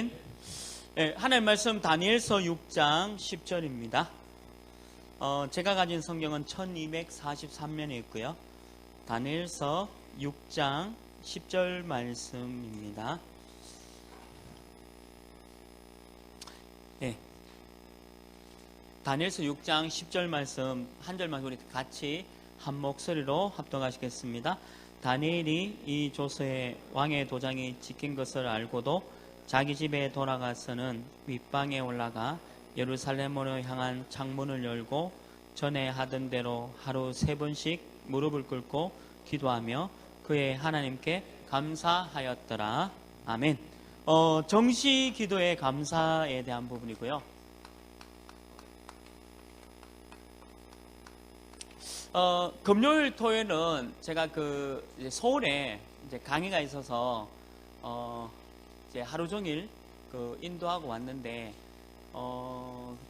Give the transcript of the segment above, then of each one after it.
네, 하나님 말씀 다니엘서 6장 10절입니다. 제가 가진 성경은 1243면에 있고요. 다니엘서 6장 10절 말씀입니다. 네, 다니엘서 6장 10절 말씀 한 절만 우리 같이 한 목소리로 합독하시겠습니다. 다니엘이 이 조서에 왕의 도장이 찍힌 것을 알고도 자기 집에 돌아가서는 윗방에 올라가 예루살렘으로 향한 창문을 열고 전에 하던 대로 하루 3번씩 무릎을 꿇고 기도하며 그의 하나님께 감사하였더라. 아멘. 정시 기도의 감사에 대한 부분이고요. 금요일, 토요일은 제가 이제 서울에 이제 강의가 있어서 이제 하루 종일 인도하고 왔는데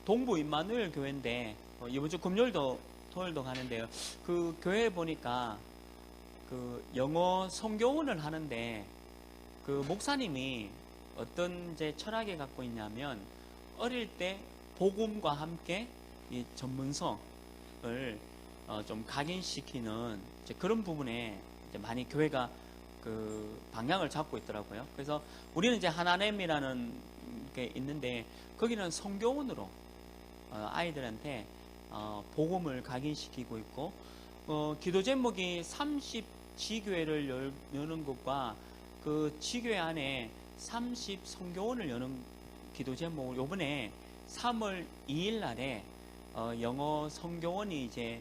동부 임마누엘 교회인데 이번 주 금요일도 토요일도 가는데요. 그 교회에 보니까 영어 성교원을 하는데 그 목사님이 어떤 이제 철학에 갖고 있냐면 어릴 때 복음과 함께 이 전문성을 좀 각인시키는 이제 그런 부분에 이제 많이 교회가 방향을 잡고 있더라고요. 그래서 우리는 이제 하나님이라는 게 있는데 거기는 성교원으로 아이들한테 복음을 각인시키고 있고 기도 제목이 30지교회를 여는 것과 그 지교회 안에 30 성교원을 여는 기도 제목을 요번에 3월 2일 날에 영어 성교원이 이제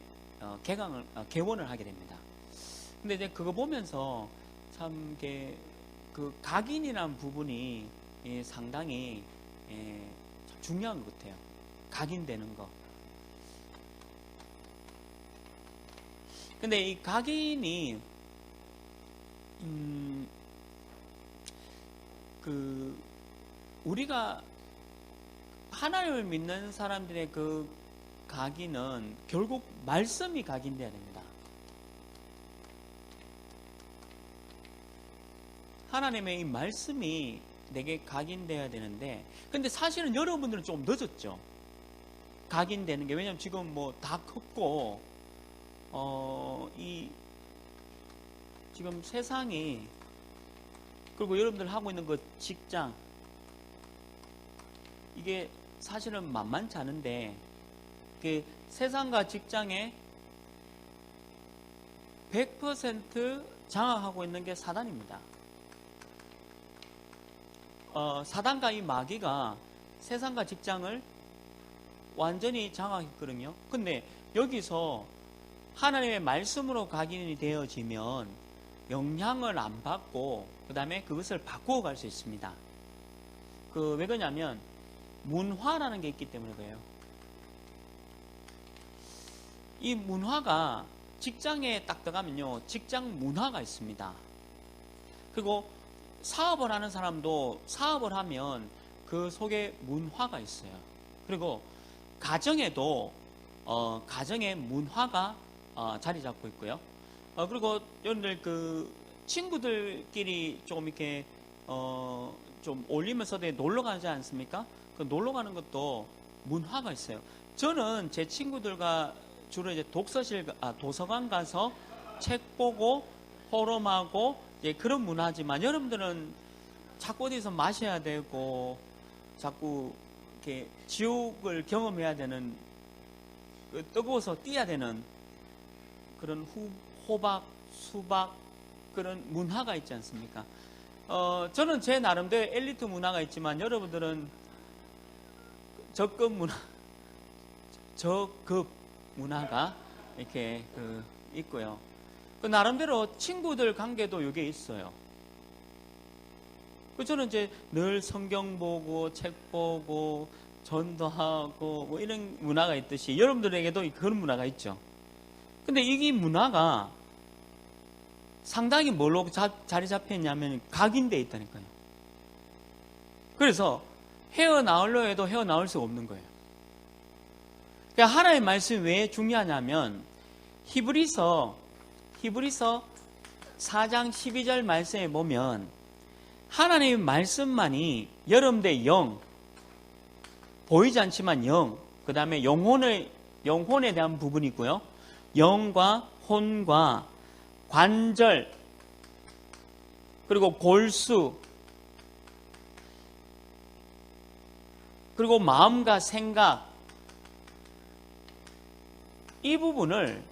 개원을 하게 됩니다. 근데 이제 그거 보면서 참 그 각인이라는 부분이 상당히 참 중요한 것 같아요. 각인되는 거. 근데 이 각인이 우리가 하나님을 믿는 사람들의 그 각인은 결국 말씀이 각인돼야 됩니다. 하나님의 이 말씀이 내게 각인돼야 되는데, 근데 사실은 여러분들은 조금 늦었죠. 각인되는 게. 왜냐면 지금 뭐 다 컸고 지금 세상이, 그리고 여러분들 하고 있는 그 직장, 이게 사실은 만만치 않은데 그 세상과 직장에 100% 장악하고 있는 게 사단입니다. 사단과 이 마귀가 세상과 직장을 완전히 장악했거든요. 근데 여기서 하나님의 말씀으로 각인이 되어지면 영향을 안 받고 그 다음에 그것을 바꾸어 갈 수 있습니다. 왜 그러냐면 문화라는 게 있기 때문에 그래요. 이 문화가 직장에 딱 들어가면요, 직장 문화가 있습니다. 그리고 사업을 하는 사람도 사업을 하면 그 속에 문화가 있어요. 그리고 가정에도 가정의 문화가 자리 잡고 있고요. 그리고 여러분들 친구들끼리 조금 이렇게 좀 올리면서 놀러 가지 않습니까? 놀러 가는 것도 문화가 있어요. 저는 제 친구들과 주로 이제 도서관 가서 책 보고 포럼하고 그런 문화지만, 여러분들은 자꾸 어디서 마셔야 되고 자꾸 이렇게 지옥을 경험해야 되는, 뜨거워서 뛰어야 되는 그런 호박, 수박 그런 문화가 있지 않습니까? 저는 제 나름대로 엘리트 문화가 있지만 여러분들은 저급 문화가 이렇게 있고요. 나름대로 친구들 관계도 이게 있어요. 저는 이제 늘 성경 보고 책 보고 전도하고 뭐 이런 문화가 있듯이 여러분들에게도 그런 문화가 있죠. 근데 이 문화가 상당히 뭘로 자리 잡혔냐면 각인되어 있다니까요. 그래서 헤어나오려 해도 헤어나올 수가 없는 거예요. 그러니까 하나님의 말씀이 왜 중요하냐면 히브리서 4장 12절 말씀에 보면 하나님의 말씀만이 여러분들의 영, 보이지 않지만 영, 그 다음에 영혼에 대한 부분이고요. 영과 혼과 관절, 그리고 골수, 그리고 마음과 생각, 이 부분을,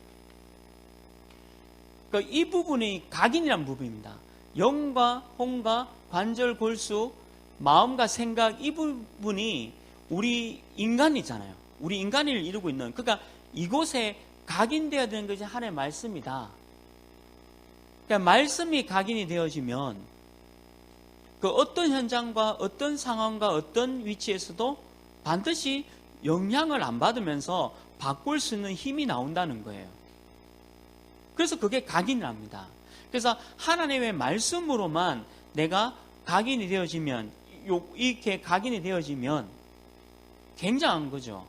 이 부분이 각인이란 부분입니다. 영과 혼과 관절, 골수, 마음과 생각, 이 부분이 우리 인간이잖아요. 우리 인간을 이루고 있는, 그러니까 이곳에 각인되어야 되는 것이 하나님의 말씀이다. 그러니까 말씀이 각인이 되어지면 그 어떤 현장과 어떤 상황과 어떤 위치에서도 반드시 영향을 안 받으면서 바꿀 수 있는 힘이 나온다는 거예요. 그래서 그게 각인이랍니다. 그래서 하나님의 말씀으로만 내가 각인이 되어지면, 이렇게 각인이 되어지면 굉장한 거죠.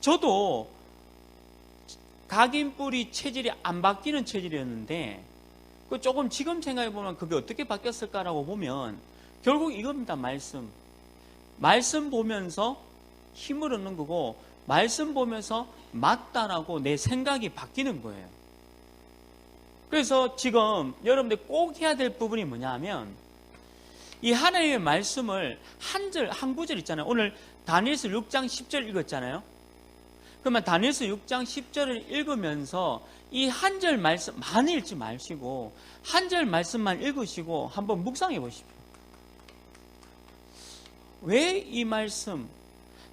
저도 각인뿌리 체질이 안 바뀌는 체질이었는데, 그 조금 지금 생각해보면 그게 어떻게 바뀌었을까라고 보면 결국 이겁니다. 말씀 보면서 힘을 얻는 거고, 말씀 보면서 맞다라고 내 생각이 바뀌는 거예요. 그래서 지금 여러분들 꼭 해야 될 부분이 뭐냐 하면, 이 하나님의 말씀을 한 구절 있잖아요. 오늘 다니엘서 6장 10절 읽었잖아요. 그러면 다니엘서 6장 10절을 읽으면서 이 한 절 말씀 많이 읽지 마시고 한 절 말씀만 읽으시고 한번 묵상해 보십시오. 왜 이 말씀,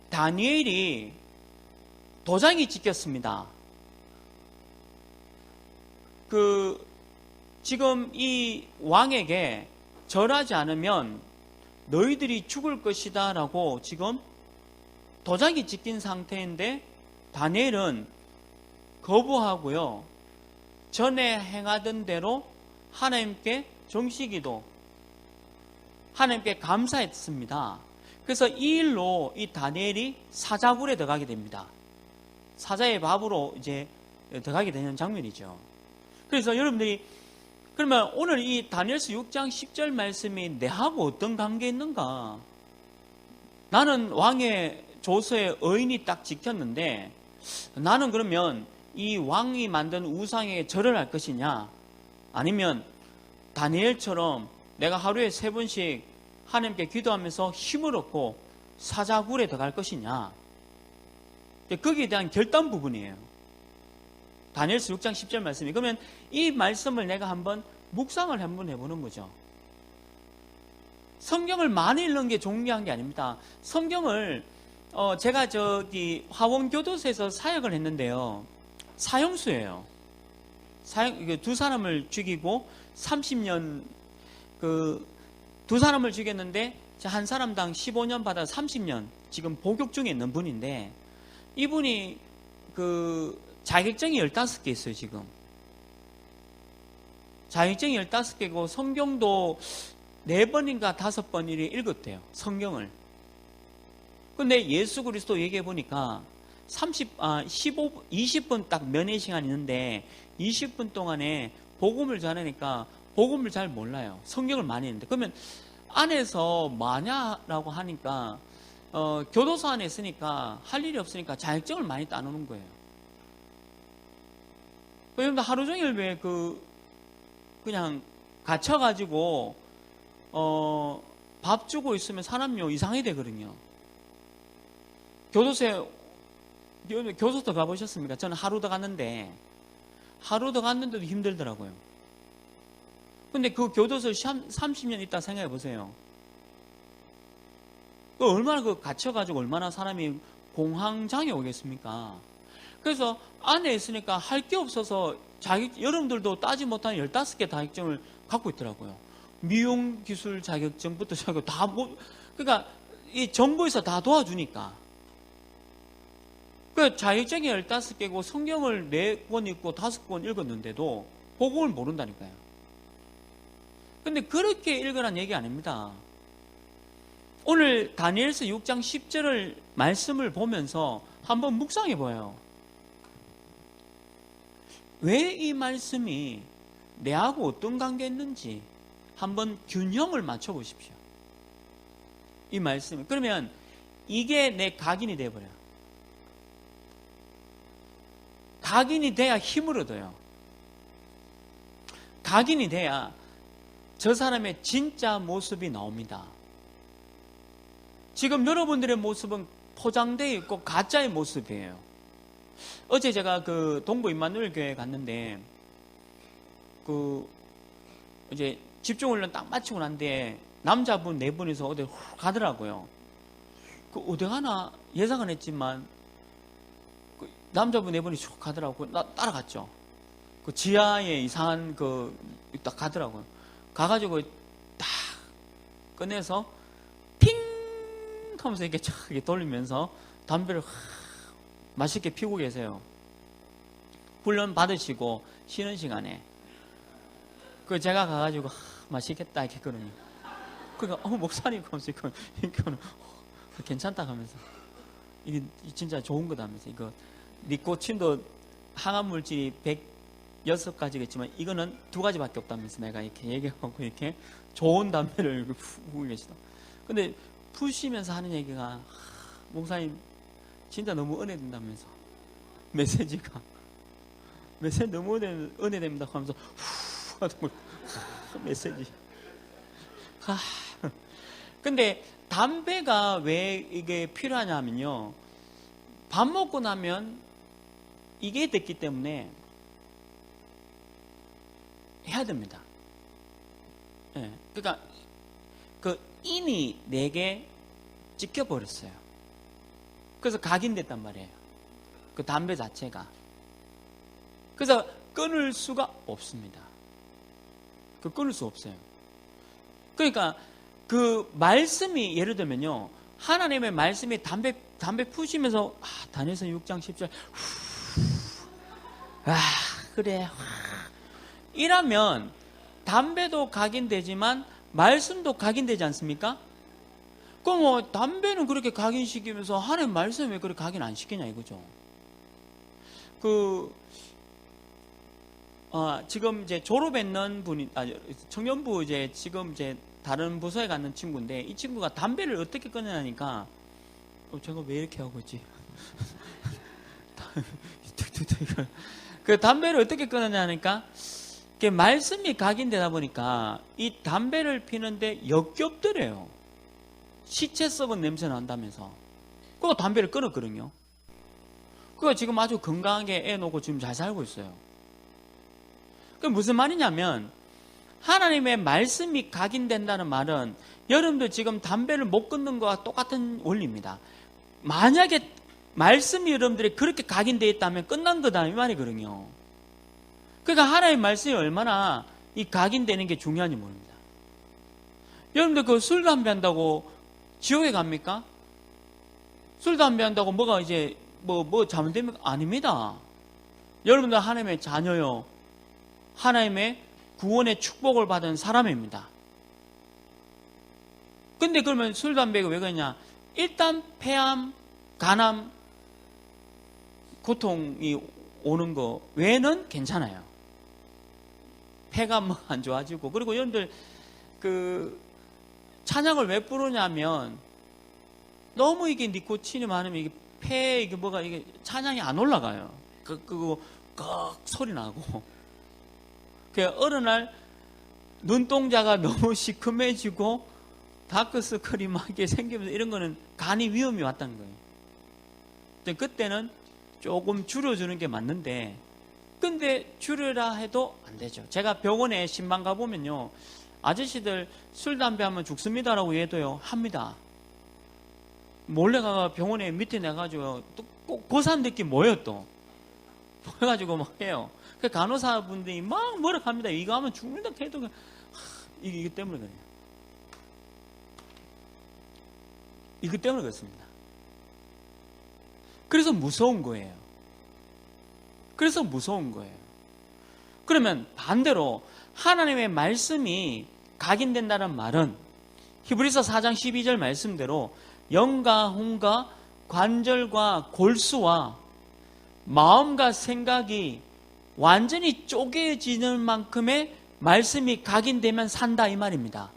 다니엘이 도장이 찍혔습니다. 지금 이 왕에게 절하지 않으면 너희들이 죽을 것이다 라고 지금 도장이 찍힌 상태인데, 다니엘은 거부하고요, 전에 행하던 대로 하나님께 정식기도, 하나님께 감사했습니다. 그래서 이 일로 이 다니엘이 사자굴에 들어가게 됩니다. 사자의 밥으로 이제 들어가게 되는 장면이죠. 그래서 여러분들이, 그러면 오늘 이 다니엘서 6장 10절 말씀이 내하고 어떤 관계 있는가? 나는 왕의 조서의 의인이 딱 지켰는데, 나는 그러면 이 왕이 만든 우상에 절을 할 것이냐? 아니면 다니엘처럼 내가 하루에 3번씩 하나님께 기도하면서 힘을 얻고 사자굴에 들어갈 것이냐? 거기에 대한 결단 부분이에요. 다니엘서 6장 10절 말씀이. 그러면 이 말씀을 내가 한번 묵상을 한번 해보는 거죠. 성경을 많이 읽는 게 중요한 게 아닙니다. 성경을 제가 화원교도소에서 사역을 했는데요, 사형수예요. 두 사람을 죽이고 30년, 두 사람을 죽였는데 한 사람당 15년 받아 30년 지금 복역 중에 있는 분인데, 이분이 자격증이 15개 있어요. 지금 자격증이 15개고 성경도 4번인가 5번 이렇게 읽었대요. 성경을. 근데 예수 그리스도 얘기해 보니까 20분 딱 면회 시간이 있는데 20분 동안에 복음을 전하니까 복음을 잘 몰라요. 성경을 많이 했는데. 그러면 안에서 뭐냐라고 하니까 교도소 안에 있으니까 할 일이 없으니까 자격증을 많이 따놓는 거예요. 그런데 하루 종일 왜 그냥 갇혀가지고 밥 주고 있으면 사람이 이상하게 되거든요. 교도소 가보셨습니까? 저는 하루 더 갔는데도 힘들더라고요. 근데 그 교도소 30년 있다 생각해 보세요. 얼마나 갇혀가지고 얼마나 사람이 공황장애 오겠습니까? 그래서 안에 있으니까 할 게 없어서 여러분들도 따지 못한 15개 자격증을 갖고 있더라고요. 미용 기술 자격증부터 시작하고 그러니까 이 정부에서 다 도와주니까. 자격증이 15개고 성경을 4권 읽고 5권 읽었는데도 복음을 모른다니까요. 근데 그렇게 읽으란 얘기 아닙니다. 오늘 다니엘서 6장 10절을 말씀을 보면서 한번 묵상해 보여요. 왜 이 말씀이 내하고 어떤 관계 있는지, 한번 균형을 맞춰 보십시오. 이 말씀이. 그러면 이게 내 각인이 돼버려요. 각인이 돼야 힘을 얻어요. 각인이 돼야 저 사람의 진짜 모습이 나옵니다. 지금 여러분들의 모습은 포장되어 있고 가짜의 모습이에요. 어제 제가 그 동부 임마누엘 교회에 갔는데 이제 집중훈련 딱 마치고 난 뒤에 남자분 4분이서 어디 가더라고요. 어디 가나 예상은 했지만 남자분 4분이 쭉 가더라고요. 나 따라갔죠. 지하에 이상한 딱 가더라고요. 가가지고 딱 꺼내서 핑 하면서 이렇게 쫙 돌리면서 담배를 맛있게 피우고 계세요. 훈련 받으시고 쉬는 시간에. 제가 가가지고 맛있겠다 이렇게 했거든요. 그러니까 목사님 하면서 이거는 괜찮다 하면서 이게 진짜 좋은 거다 하면서 이거 니코틴도 항암 물질이 106가지겠지만 이거는 2가지밖에 없다면서 내가 이렇게 얘기하고 이렇게 좋은 담배를 피우고 계시다. 근데 푸시면서 하는 얘기가 목사님 진짜 너무 은혜된다면서 메시지가 너무 은혜됩니다 하면서 메시지. 근데 담배가 왜 이게 필요하냐면요. 밥 먹고 나면 이게 됐기 때문에 해야 됩니다. 네. 그러니까 인이 내게 찍혀버렸어요. 그래서 각인됐단 말이에요. 담배 자체가. 그래서 끊을 수가 없습니다. 끊을 수 없어요. 그러니까 말씀이 예를 들면요. 하나님의 말씀이 담배 푸시면서 다니엘서 6장 10절 그래 이라면 담배도 각인되지만 말씀도 각인되지 않습니까? 그럼 담배는 그렇게 각인시키면서 하나님 말씀을 왜 그렇게 각인 안 시키냐 이거죠. 지금 이제 졸업했는 분이 청년부 지금 다른 부서에 가는 친구인데 이 친구가 담배를 어떻게 끊느냐니까 제가 왜 이렇게 하고 있지? 담배를 어떻게 끊느냐니까 말씀이 각인되다 보니까 이 담배를 피는데 역겹더래요. 시체 썩은 냄새 난다면서. 그거 담배를 끊었거든요. 그거 지금 아주 건강하게 애 놓고 지금 잘 살고 있어요. 그 무슨 말이냐면 하나님의 말씀이 각인된다는 말은 여러분들 지금 담배를 못 끊는 거와 똑같은 원리입니다. 만약에 말씀이 여러분들이 그렇게 각인되어 있다면 끝난 거다 이 말이거든요. 그러니까 하나님의 말씀이 얼마나 이 각인되는 게 중요한지 모릅니다. 여러분들 술 담배 한다고 지옥에 갑니까? 술 담배 한다고 뭐가 이제 뭐 잘못됩니까? 아닙니다. 여러분들 하나님의 자녀요. 하나님의 구원의 축복을 받은 사람입니다. 근데 그러면 술, 담배가 왜 그러냐? 일단 폐암, 간암, 고통이 오는 거 외에는 괜찮아요. 폐가 뭐 안 좋아지고. 그리고 여러분들 찬양을 왜 부르냐면 너무 이게 니코틴이 많으면 이게 폐에 이게 뭐가 이게 찬양이 안 올라가요. 그거 소리 나고. 어느 날 눈동자가 너무 시큼해지고 다크서클이 막 이렇게 생기면서 이런 거는 간이 위험이 왔다는 거예요. 그때는 조금 줄여주는 게 맞는데 근데 줄여라 해도 안 되죠. 제가 병원에 신방 가보면요. 아저씨들 술, 담배 하면 죽습니다라고 해도요. 합니다. 몰래 가가 병원에 밑에 내가지고 또 꼭 그 사람 느낌 뭐예요 또. 그래가지고 막 해요. 그 간호사분들이 막 뭐라 합니다. 이거 하면 죽는다 해도 이거 때문에 그래요. 이거 때문에 그렇습니다. 그래서 무서운 거예요. 그러면 반대로 하나님의 말씀이 각인된다는 말은 히브리서 4장 12절 말씀대로 영과 혼과 관절과 골수와 마음과 생각이 완전히 쪼개지는 만큼의 말씀이 각인되면 산다 이 말입니다.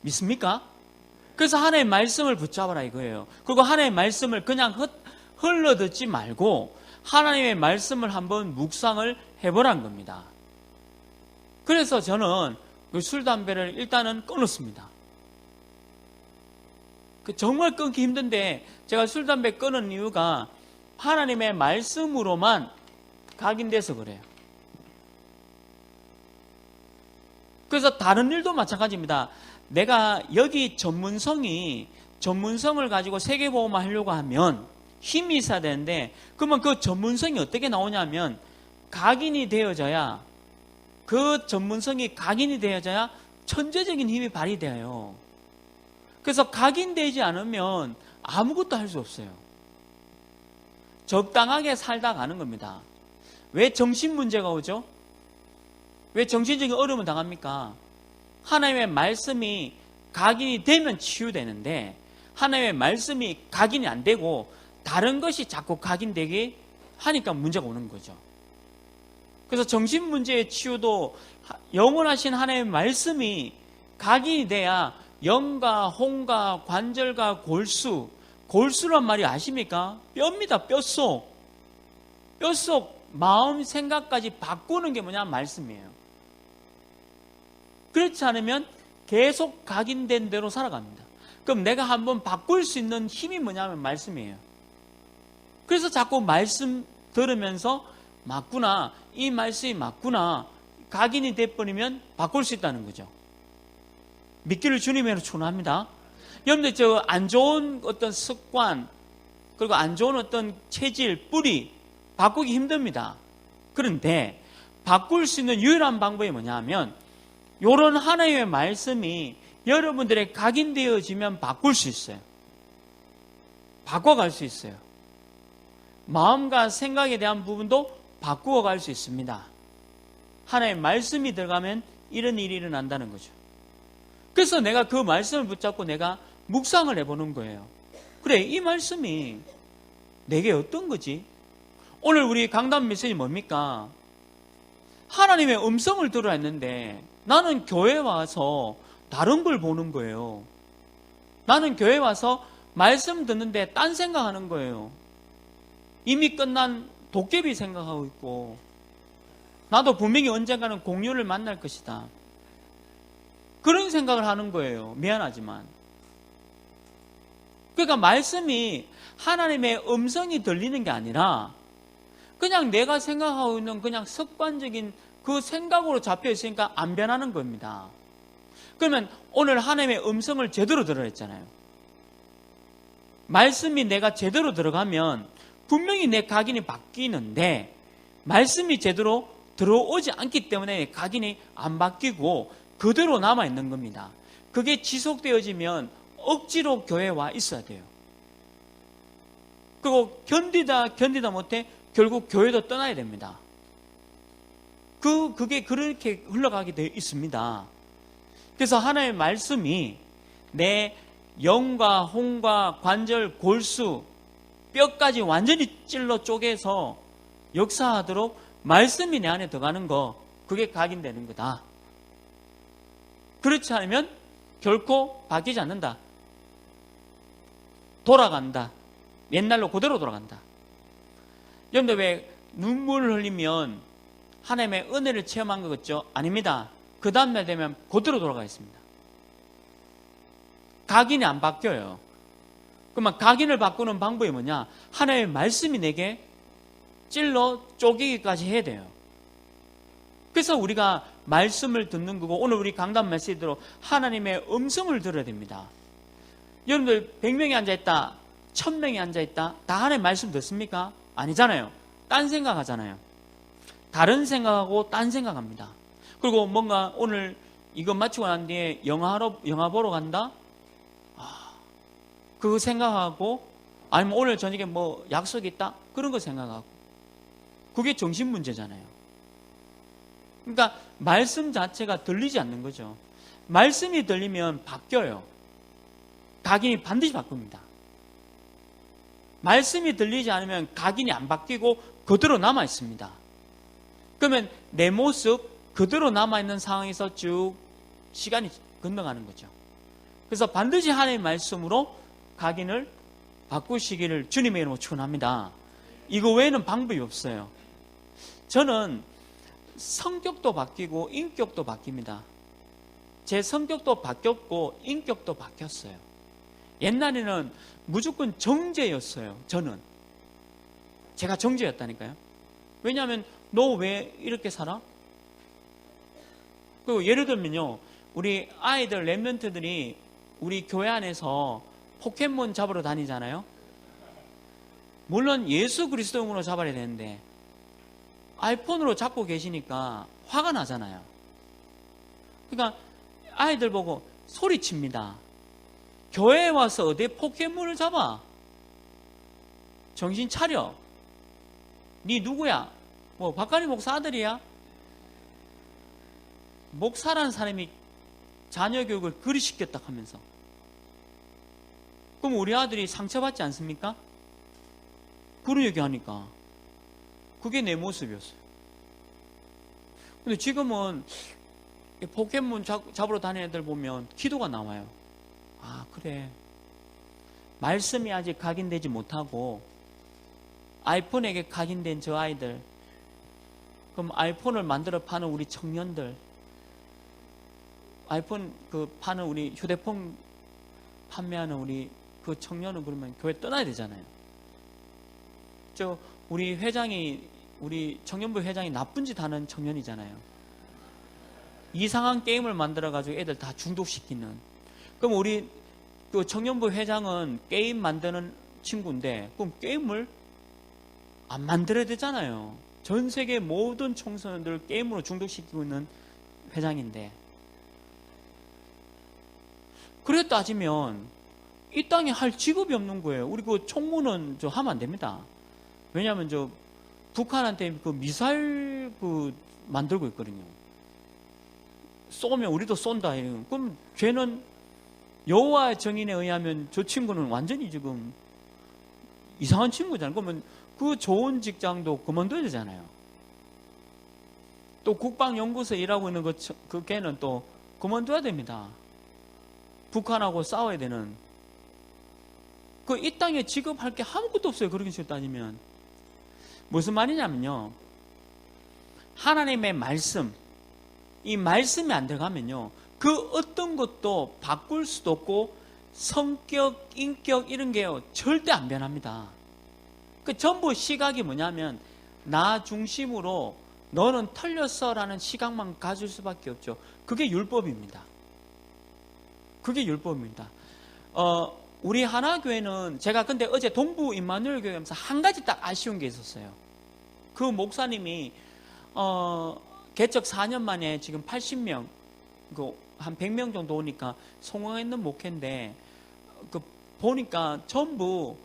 믿습니까? 그래서 하나님의 말씀을 붙잡아라 이거예요. 그리고 하나님의 말씀을 그냥 흘러듣지 말고 하나님의 말씀을 한번 묵상을 해보라는 겁니다. 그래서 저는 술, 담배를 일단은 끊었습니다. 정말 끊기 힘든데 제가 술, 담배 끊은 이유가 하나님의 말씀으로만 각인돼서 그래요. 그래서 다른 일도 마찬가지입니다. 내가 여기 전문성을 가지고 세계보험을 하려고 하면 힘이 있어야 되는데, 그러면 그 전문성이 어떻게 나오냐면 각인이 되어져야, 그 전문성이 각인이 되어져야 천재적인 힘이 발휘돼요. 그래서 각인되지 않으면 아무것도 할 수 없어요. 적당하게 살다 가는 겁니다. 왜 정신 문제가 오죠? 왜 정신적인 어려움을 당합니까? 하나님의 말씀이 각인이 되면 치유되는데 하나님의 말씀이 각인이 안 되고 다른 것이 자꾸 각인되게 하니까 문제가 오는 거죠. 그래서 정신 문제의 치유도 영원하신 하나님의 말씀이 각인이 돼야 영과 홍과 관절과 골수란 말이 아십니까? 뼈입니다. 뼛속 마음 생각까지 바꾸는 게 뭐냐? 말씀이에요. 그렇지 않으면 계속 각인된 대로 살아갑니다. 그럼 내가 한번 바꿀 수 있는 힘이 뭐냐면 말씀이에요. 그래서 자꾸 말씀 들으면서 맞구나, 이 말씀이 맞구나, 각인이 돼버리면 바꿀 수 있다는 거죠. 믿기를 주님으로 축원합니다. 여러분들 안 좋은 어떤 습관, 그리고 안 좋은 어떤 체질, 뿌리 바꾸기 힘듭니다. 그런데 바꿀 수 있는 유일한 방법이 뭐냐면 이런 하나님의 말씀이 여러분들의 각인되어지면 바꿀 수 있어요. 바꿔갈 수 있어요. 마음과 생각에 대한 부분도 바꾸어 갈 수 있습니다. 하나님의 말씀이 들어가면 이런 일이 일어난다는 거죠. 그래서 내가 그 말씀을 붙잡고 내가 묵상을 해보는 거예요. 그래, 이 말씀이 내게 어떤 거지? 오늘 우리 강단 메시지 뭡니까? 하나님의 음성을 들어야 했는데 나는 교회에 와서 다른 걸 보는 거예요. 나는 교회에 와서 말씀 듣는데 딴 생각하는 거예요. 이미 끝난 도깨비 생각하고 있고, 나도 분명히 언젠가는 공유를 만날 것이다, 그런 생각을 하는 거예요. 미안하지만. 그러니까 말씀이 하나님의 음성이 들리는 게 아니라 그냥 내가 생각하고 있는 그냥 습관적인 그 생각으로 잡혀 있으니까 안 변하는 겁니다. 그러면 오늘 하나님의 음성을 제대로 들어야 했잖아요. 말씀이 내가 제대로 들어가면 분명히 내 각인이 바뀌는데 말씀이 제대로 들어오지 않기 때문에 각인이 안 바뀌고 그대로 남아있는 겁니다. 그게 지속되어지면 억지로 교회에 와 있어야 돼요. 그리고 견디다 못해 결국 교회도 떠나야 됩니다. 그게 그렇게 흘러가게 되어 있습니다. 그래서 하나님의 말씀이 내 영과 홍과 관절, 골수, 뼈까지 완전히 찔러 쪼개서 역사하도록 말씀이 내 안에 들어가는 거, 그게 각인되는 거다. 그렇지 않으면 결코 바뀌지 않는다. 돌아간다. 옛날로 그대로 돌아간다. 여러분들 왜 눈물을 흘리면 하나님의 은혜를 체험한 것 같죠? 아닙니다. 그 다음날 되면 그대로 돌아가 있습니다. 각인이 안 바뀌어요. 그러면 각인을 바꾸는 방법이 뭐냐? 하나님의 말씀이 내게 찔러 쪼개기까지 해야 돼요. 그래서 우리가 말씀을 듣는 거고, 오늘 우리 강단 메시지대로 하나님의 음성을 들어야 됩니다. 여러분들 100명이 앉아있다, 1000명이 앉아있다, 다 하나님의 말씀 듣습니까? 아니잖아요. 딴 생각하잖아요. 다른 생각하고 딴 생각합니다. 그리고 뭔가 오늘 이거 마치고 난 뒤에 영화 보러 간다? 그거 생각하고, 아니면 오늘 저녁에 뭐 약속이 있다? 그런 거 생각하고. 그게 정신 문제잖아요. 그러니까 말씀 자체가 들리지 않는 거죠. 말씀이 들리면 바뀌어요. 각인이 반드시 바꿉니다. 말씀이 들리지 않으면 각인이 안 바뀌고 그대로 남아 있습니다. 그러면 내 모습, 그대로 남아있는 상황에서 쭉 시간이 건너가는 거죠. 그래서 반드시 하나님의 말씀으로 각인을 바꾸시기를 주님의 이름으로 축원합니다. 이거 외에는 방법이 없어요. 저는 성격도 바뀌고 인격도 바뀝니다. 제 성격도 바뀌었고 인격도 바뀌었어요. 옛날에는 무조건 정죄였어요. 저는 제가 정죄였다니까요. 왜냐하면 너 왜 이렇게 살아? 그리고 예를 들면요, 우리 아이들 랩런트들이 우리 교회 안에서 포켓몬 잡으러 다니잖아요. 물론 예수 그리스도용으로 잡아야 되는데 아이폰으로 잡고 계시니까 화가 나잖아요. 그러니까 아이들 보고 소리칩니다. 교회에 와서 어디 포켓몬을 잡아? 정신 차려. 네 누구야? 뭐 박가리 목사 아들이야? 목사라는 사람이 자녀 교육을 그리 시켰다 하면서. 그럼 우리 아들이 상처받지 않습니까? 그런 얘기하니까 그게 내 모습이었어요. 근데 지금은 포켓몬 잡으러 다니는 애들 보면 기도가 나와요. 아, 그래. 말씀이 아직 각인되지 못하고 아이폰에게 각인된 저 아이들, 그럼 아이폰을 만들어 파는 우리 청년들, 아이폰 파는 우리 휴대폰 판매하는 우리 그 청년은 그러면 교회 떠나야 되잖아요. 우리 회장이, 우리 청년부 회장이 나쁜 짓 하는 청년이잖아요. 이상한 게임을 만들어가지고 애들 다 중독시키는. 그럼 우리 그 청년부 회장은 게임 만드는 친구인데, 그럼 게임을 안 만들어야 되잖아요. 전 세계 모든 청소년들을 게임으로 중독시키고 있는 회장인데. 그래 따지면 이 땅에 할 직업이 없는 거예요. 우리 그 총무는 하면 안 됩니다. 왜냐하면 북한한테 그 미사일 만들고 있거든요. 쏘면 우리도 쏜다. 그럼 쟤는 여호와의 정인에 의하면 저 친구는 완전히 지금 이상한 친구잖아요. 그러면 그 좋은 직장도 그만둬야 되잖아요. 또 국방연구소에 일하고 있는 그 걔는 또 그만둬야 됩니다. 북한하고 싸워야 되는. 이 땅에 직업할 게 아무것도 없어요. 그렇게 식으로 따지면. 무슨 말이냐면요, 하나님의 말씀, 이 말씀이 안 들어가면요, 그 어떤 것도 바꿀 수도 없고 성격, 인격 이런 게요 절대 안 변합니다. 전부 시각이 뭐냐면 나 중심으로 너는 틀렸어라는 시각만 가질 수밖에 없죠. 그게 율법입니다. 그게 율법입니다. 우리 하나교회는 제가 근데 어제 동부 임마누엘 교회 가면서 한 가지 딱 아쉬운 게 있었어요. 그 목사님이 개척 4년 만에 지금 80명, 한 100명 정도 오니까 성공했는 목회인데, 보니까 전부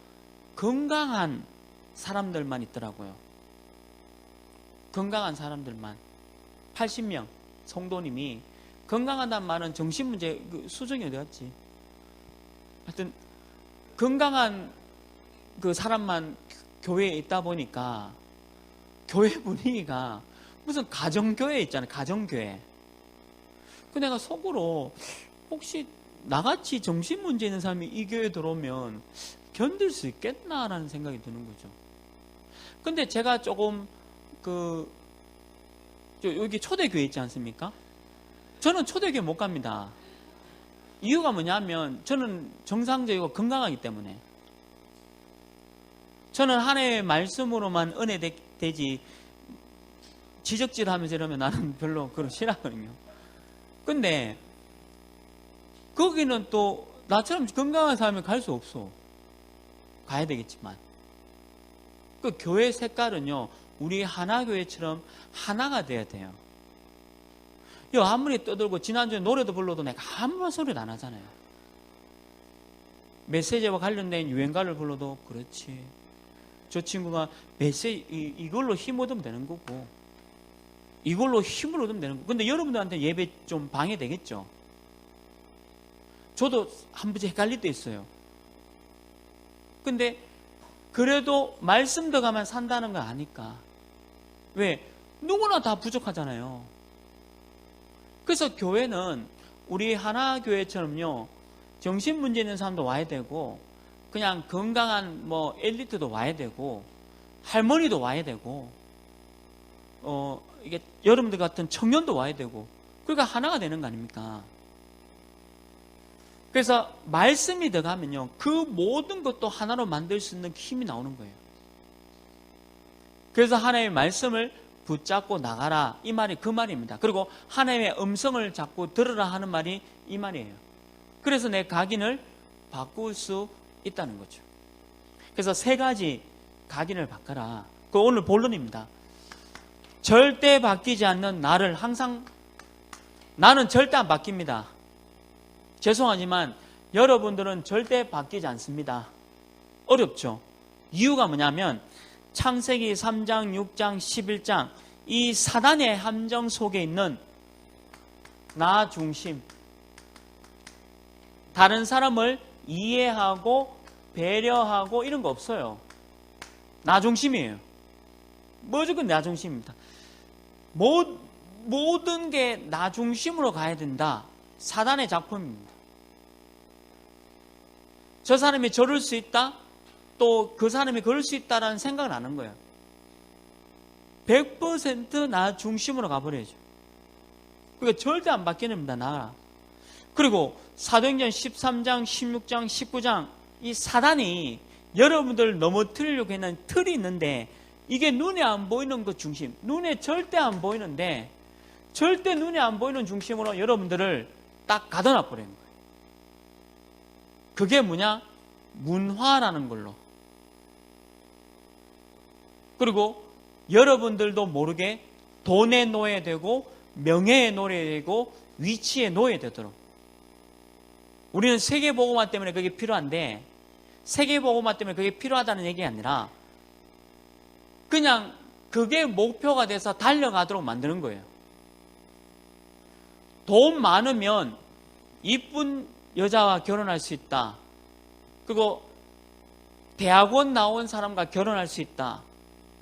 건강한 사람들만 있더라고요. 건강한 사람들만. 80명 성도님이. 건강하다는 말은 정신문제 수정이 어디 갔지? 하여튼 건강한 그 사람만 교회에 있다 보니까 교회 분위기가 무슨 가정교회 있잖아요. 가정교회. 내가 속으로 혹시 나같이 정신문제 있는 사람이 이 교회에 들어오면 견딜 수 있겠나라는 생각이 드는 거죠. 근데 제가 조금 여기 초대교회 있지 않습니까? 저는 초대교회 못 갑니다. 이유가 뭐냐면 저는 정상적이고 건강하기 때문에. 저는 하나님의 말씀으로만 은혜 되지 지적질하면서 이러면 나는 별로 그런 싫어하거든요. 근데 거기는 또 나처럼 건강한 사람이 갈 수 없어. 가야 되겠지만 그 교회 색깔은요 우리 하나교회처럼 하나가 돼야 돼요. 아무리 떠들고 지난주에 노래도 불러도 내가 아무런 소리도 안 하잖아요. 메시지와 관련된 유행가를 불러도 그렇지, 저 친구가 메시지 이걸로 힘 얻으면 되는 거고 이걸로 힘을 얻으면 되는 거고. 근데 여러분들한테 예배 좀 방해되겠죠. 저도 한 번씩 헷갈릴 때 있어요. 근데 그래도 말씀 들어가면 산다는 거 아니까. 왜? 누구나 다 부족하잖아요. 그래서 교회는 우리 하나교회처럼요, 정신 문제 있는 사람도 와야 되고, 그냥 건강한 뭐 엘리트도 와야 되고, 할머니도 와야 되고, 이게 여러분들 같은 청년도 와야 되고, 그러니까 하나가 되는 거 아닙니까? 그래서 말씀이 들어가면요, 그 모든 것도 하나로 만들 수 있는 힘이 나오는 거예요. 그래서 하나님의 말씀을 붙잡고 나가라, 이 말이 그 말입니다. 그리고 하나님의 음성을 자꾸 들으라 하는 말이 이 말이에요. 그래서 내 각인을 바꿀 수 있다는 거죠. 그래서 세 가지 각인을 바꿔라. 그 오늘 본론입니다. 절대 바뀌지 않는 나를 항상, 나는 절대 안 바뀝니다. 죄송하지만 여러분들은 절대 바뀌지 않습니다. 어렵죠. 이유가 뭐냐면 창세기 3장, 6장, 11장 이 사단의 함정 속에 있는 나 중심, 다른 사람을 이해하고 배려하고 이런 거 없어요. 나 중심이에요. 무조건 나 중심입니다. 모든 게 나 중심으로 가야 된다. 사단의 작품입니다. 저 사람이 저럴 수 있다? 또 그 사람이 그럴 수 있다라는 생각을 안 한 거예요. 100% 나 중심으로 가버려야죠. 그러니까 절대 안 바뀌는다, 나. 그리고 사도행전 13장, 16장, 19장 이 사단이 여러분들 넘어뜨리려고 했는 틀이 있는데 이게 눈에 안 보이는 것 중심, 눈에 절대 안 보이는데 절대 눈에 안 보이는 중심으로 여러분들을 딱 가둬놔 버리는 거예요. 그게 뭐냐? 문화라는 걸로. 그리고 여러분들도 모르게 돈에 노예되고 명예에 노예되고 위치에 노예되도록. 우리는 세계복음화 때문에 그게 필요한데 세계복음화 때문에 그게 필요하다는 얘기가 아니라 그냥 그게 목표가 돼서 달려가도록 만드는 거예요. 돈 많으면 이쁜 여자와 결혼할 수 있다. 그리고 대학원 나온 사람과 결혼할 수 있다.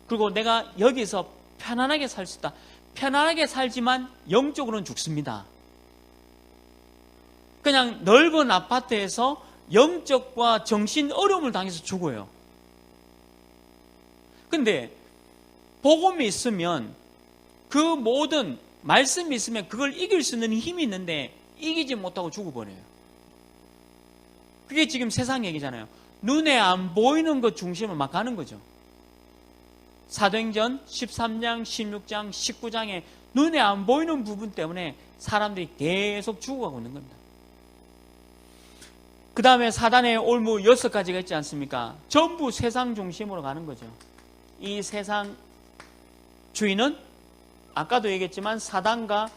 그리고 내가 여기서 편안하게 살 수 있다. 편안하게 살지만 영적으로는 죽습니다. 그냥 넓은 아파트에서 영적과 정신 어려움을 당해서 죽어요. 근데 복음이 있으면 그 모든 말씀이 있으면 그걸 이길 수 있는 힘이 있는데 이기지 못하고 죽어버려요. 그게 지금 세상 얘기잖아요. 눈에 안 보이는 것 중심을 막 가는 거죠. 사도행전 13장, 16장, 19장에 눈에 안 보이는 부분 때문에 사람들이 계속 죽어가고 있는 겁니다. 그 다음에 사단의 올무 6가지가 있지 않습니까? 전부 세상 중심으로 가는 거죠. 이 세상 주인은 아까도 얘기했지만 사단과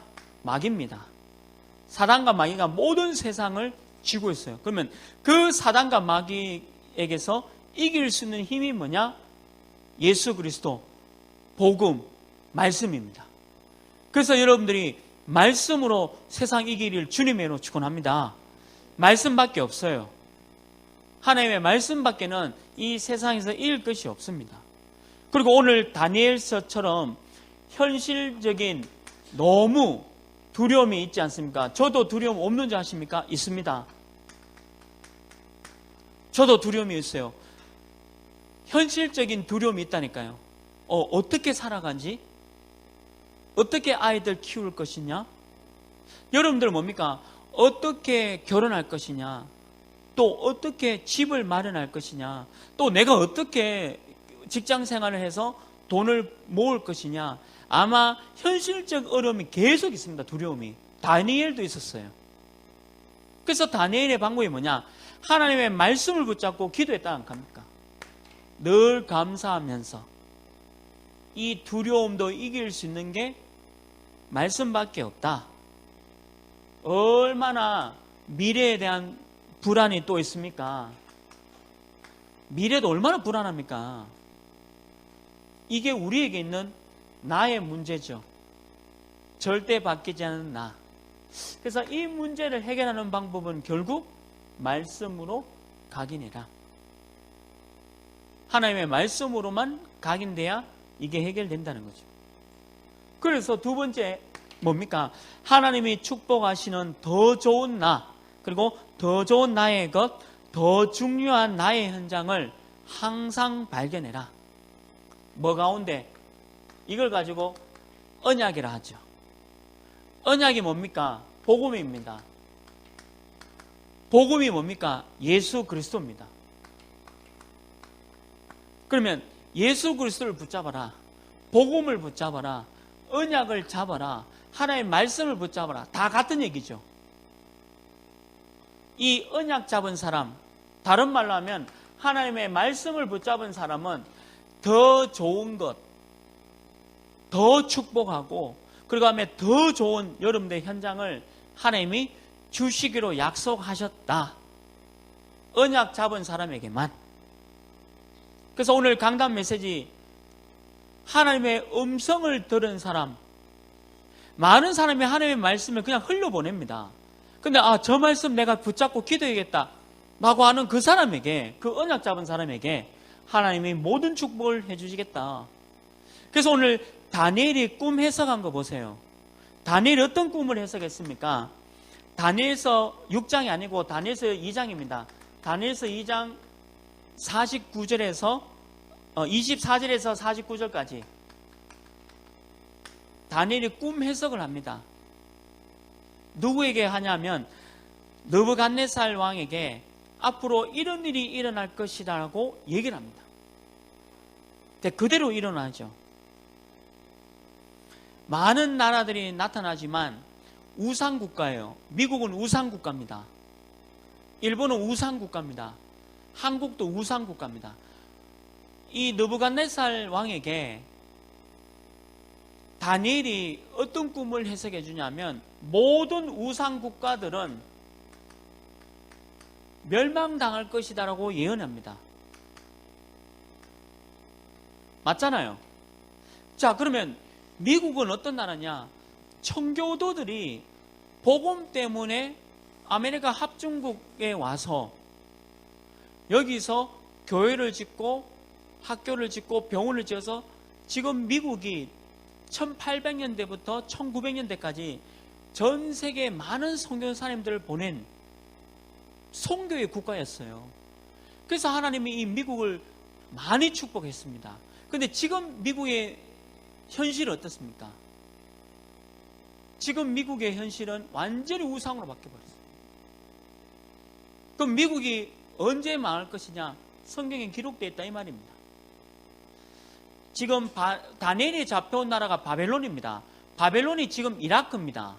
마귀입니다. 사단과 마귀가 모든 세상을 쥐고 있어요. 그러면 그 사단과 마귀에게서 이길 수 있는 힘이 뭐냐? 예수 그리스도, 복음, 말씀입니다. 그래서 여러분들이 말씀으로 세상 이기기를 주님의 축원합니다. 말씀밖에 없어요. 하나님의 말씀밖에는 이 세상에서 이길 것이 없습니다. 그리고 오늘 다니엘서처럼 현실적인 너무 두려움이 있지 않습니까? 저도 두려움 없는 줄 아십니까? 있습니다. 저도 두려움이 있어요. 현실적인 두려움이 있다니까요. 어떻게 살아간지? 어떻게 아이들 키울 것이냐? 여러분들 뭡니까? 어떻게 결혼할 것이냐? 또 어떻게 집을 마련할 것이냐? 또 내가 어떻게 직장 생활을 해서 돈을 모을 것이냐? 아마 현실적 어려움이 계속 있습니다. 두려움이. 다니엘도 있었어요. 그래서 다니엘의 방법이 뭐냐? 하나님의 말씀을 붙잡고 기도했다 안 합니까? 늘 감사하면서 이 두려움도 이길 수 있는 게 말씀밖에 없다. 얼마나 미래에 대한 불안이 또 있습니까? 미래도 얼마나 불안합니까? 이게 우리에게 있는 나의 문제죠. 절대 바뀌지 않는 나. 그래서 이 문제를 해결하는 방법은 결국 말씀으로 각인해라. 하나님의 말씀으로만 각인돼야 이게 해결된다는 거죠. 그래서 두 번째 뭡니까? 하나님이 축복하시는 더 좋은 나, 그리고 더 좋은 나의 것, 더 중요한 나의 현장을 항상 발견해라. 뭐 가운데? 이걸 가지고 언약이라 하죠. 언약이 뭡니까? 복음입니다. 복음이 뭡니까? 예수 그리스도입니다. 그러면 예수 그리스도를 붙잡아라. 복음을 붙잡아라. 언약을 잡아라. 하나님의 말씀을 붙잡아라. 다 같은 얘기죠. 이 언약 잡은 사람, 다른 말로 하면 하나님의 말씀을 붙잡은 사람은 더 좋은 것, 더 축복하고 그리고 다음에 더 좋은 여러분들의 현장을 하나님이 주시기로 약속하셨다. 언약 잡은 사람에게만. 그래서 오늘 강단 메시지, 하나님의 음성을 들은 사람, 많은 사람이 하나님의 말씀을 그냥 흘려보냅니다. 근데 저 말씀 내가 붙잡고 기도해야겠다 라고 하는 그 사람에게, 그 언약 잡은 사람에게 하나님이 모든 축복을 해주시겠다. 그래서 오늘 다니엘이 꿈 해석한 거 보세요. 다니엘이 어떤 꿈을 해석했습니까? 다니엘서 6장이 아니고 다니엘서 2장입니다. 다니엘서 2장 49절에서 24절에서 49절까지 다니엘이 꿈 해석을 합니다. 누구에게 하냐면 느부갓네살 왕에게 앞으로 이런 일이 일어날 것이라고 얘기를 합니다. 근데 그대로 일어나죠. 많은 나라들이 나타나지만 우상국가예요. 미국은 우상국가입니다. 일본은 우상국가입니다. 한국도 우상국가입니다. 이 느부갓네살 왕에게 다니엘이 어떤 꿈을 해석해 주냐면 모든 우상국가들은 멸망당할 것이다라고 예언합니다. 맞잖아요. 자, 그러면 미국은 어떤 나라냐? 청교도들이 복음 때문에 아메리카 합중국에 와서 여기서 교회를 짓고 학교를 짓고 병원을 지어서 지금 미국이 1800년대부터 1900년대까지 전 세계 많은 선교사님들을 보낸 선교의 국가였어요. 그래서 하나님이 이 미국을 많이 축복했습니다. 그런데 지금 미국의 현실은 어떻습니까? 지금 미국의 현실은 완전히 우상으로 바뀌어버렸어요. 그럼 미국이 언제 망할 것이냐? 성경에 기록되어 있다 이 말입니다. 지금 다니엘이 잡혀온 나라가 바벨론입니다. 바벨론이 지금 이라크입니다.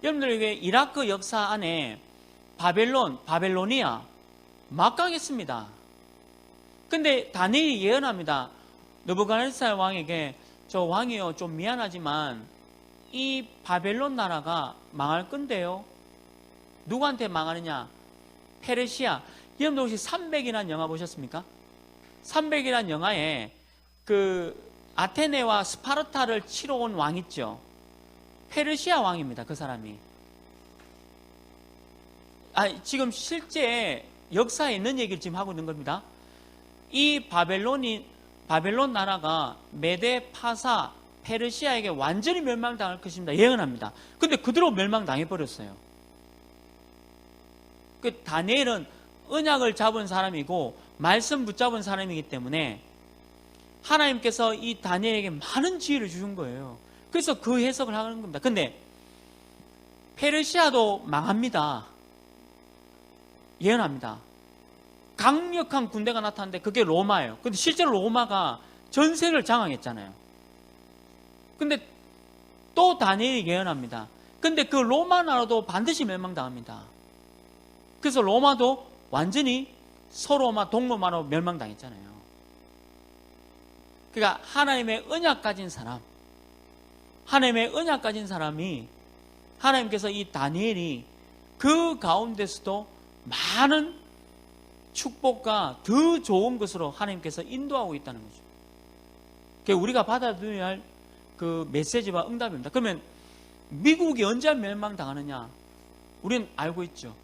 여러분들에게 이라크 역사 안에 바벨로니아 막강했습니다. 근데 다니엘이 예언합니다. 느부갓네살 왕에게 저 왕이요, 좀 미안하지만 이 바벨론 나라가 망할 건데요. 누구한테 망하느냐? 페르시아. 여러분들 혹시 300이라는 영화 보셨습니까? 300이라는 영화에 그 아테네와 스파르타를 치러 온 왕 있죠. 페르시아 왕입니다. 그 사람이. 지금 실제 역사에 있는 얘기를 지금 하고 있는 겁니다. 이 바벨론 나라가 메데, 파사, 페르시아에게 완전히 멸망당할 것입니다. 예언합니다. 근데 그대로 멸망당해버렸어요. 그 다니엘은 언약을 잡은 사람이고 말씀 붙잡은 사람이기 때문에 하나님께서 이 다니엘에게 많은 지혜를 주신 거예요. 그래서 그 해석을 하는 겁니다. 근데 페르시아도 망합니다. 예언합니다. 강력한 군대가 나타났는데 그게 로마예요. 근데 실제로 로마가 전 세계를 장악했잖아요. 근데 또 다니엘이 예언합니다. 근데 그 로마 나라도 반드시 멸망당합니다. 그래서 로마도 완전히 서로마, 동로마로 멸망당했잖아요. 그러니까 하나님의 언약 가진 사람, 하나님의 언약 가진 사람이 하나님께서 이 다니엘이 그 가운데서도 많은 축복과 더 좋은 것으로 하나님께서 인도하고 있다는 거죠. 그게 우리가 받아들여야 할 그 메시지와 응답입니다. 그러면 미국이 언제 멸망당하느냐? 우리는 알고 있죠.